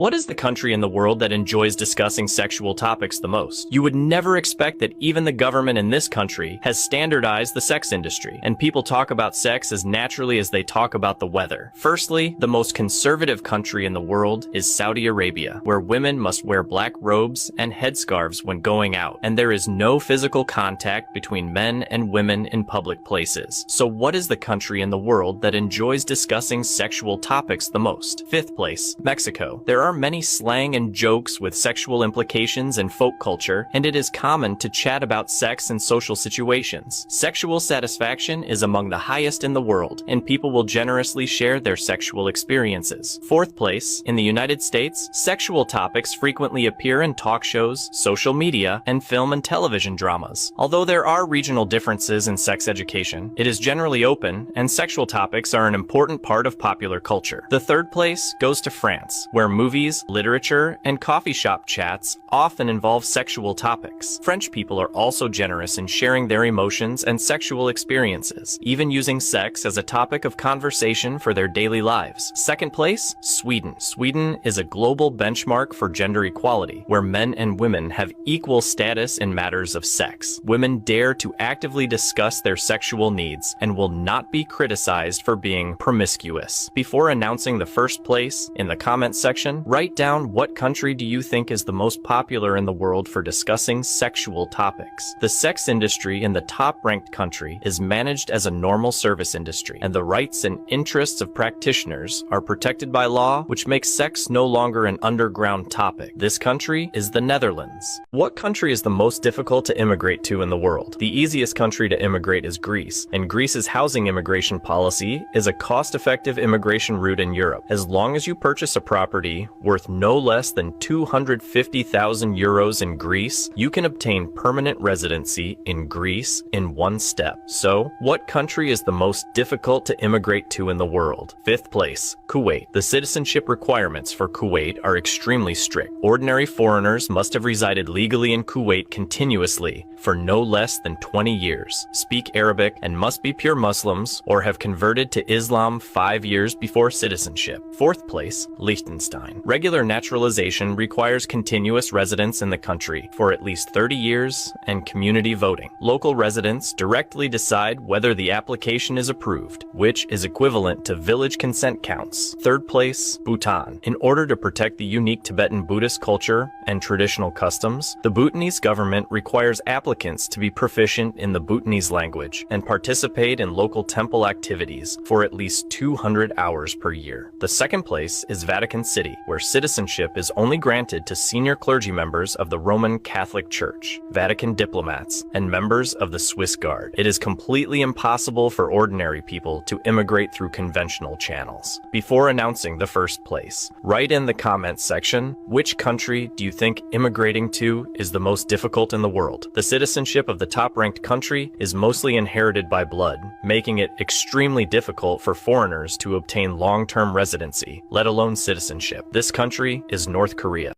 What is the country in the world that enjoys discussing sexual topics the most? You would never expect that even the government in this country has standardized the sex industry, and people talk about sex as naturally as they talk about the weather. Firstly, the most conservative country in the world is Saudi Arabia, where women must wear black robes and headscarves when going out, and there is no physical contact between men and women in public places. So what is the country in the world that enjoys discussing sexual topics the most? Fifth place, Mexico. There are many slang and jokes with sexual implications in folk culture, and it is common to chat about sex in social situations. Sexual satisfaction is among the highest in the world, and people will generously share their sexual experiences. Fourth place, in the United States, sexual topics frequently appear in talk shows, social media, and film and television dramas. Although there are regional differences in sex education, it is generally open, and sexual topics are an important part of popular culture. The third place goes to France, where movies, literature, and coffee shop chats often involve sexual topics. French people are also generous in sharing their emotions and sexual experiences, even using sex as a topic of conversation for their daily lives. Second place, Sweden. Sweden is a global benchmark for gender equality, where men and women have equal status in matters of sex. Women dare to actively discuss their sexual needs and will not be criticized for being promiscuous. Before announcing the first place, in the comments section, write down what country do you think is the most popular in the world for discussing sexual topics. The sex industry in the top-ranked country is managed as a normal service industry, and the rights and interests of practitioners are protected by law, which makes sex no longer an underground topic. This country is the Netherlands. What country is the most difficult to immigrate to in the world? The easiest country to immigrate is Greece, and Greece's housing immigration policy is a cost-effective immigration route in Europe. As long as you purchase a property worth no less than 250,000 euros in Greece, you can obtain permanent residency in Greece in one step. So, what country is the most difficult to immigrate to in the world? Fifth place, Kuwait. The citizenship requirements for Kuwait are extremely strict. Ordinary foreigners must have resided legally in Kuwait continuously for no less than 20 years, speak Arabic, and must be pure Muslims or have converted to Islam 5 years before citizenship. Fourth place, Liechtenstein. Regular naturalization requires continuous residence in the country for at least 30 years and community voting. Local residents directly decide whether the application is approved, which is equivalent to village consent counts. Third place, Bhutan. In order to protect the unique Tibetan Buddhist culture and traditional customs, the Bhutanese government requires applicants to be proficient in the Bhutanese language and participate in local temple activities for at least 200 hours per year. The second place is Vatican City, where citizenship is only granted to senior clergy members of the Roman Catholic Church, Vatican diplomats, and members of the Swiss Guard. It is completely impossible for ordinary people to immigrate through conventional channels. Before announcing the first place, write in the comments section, which country do you think immigrating to is the most difficult in the world? The citizenship of the top-ranked country is mostly inherited by blood, making it extremely difficult for foreigners to obtain long-term residency, let alone citizenship. This country is North Korea.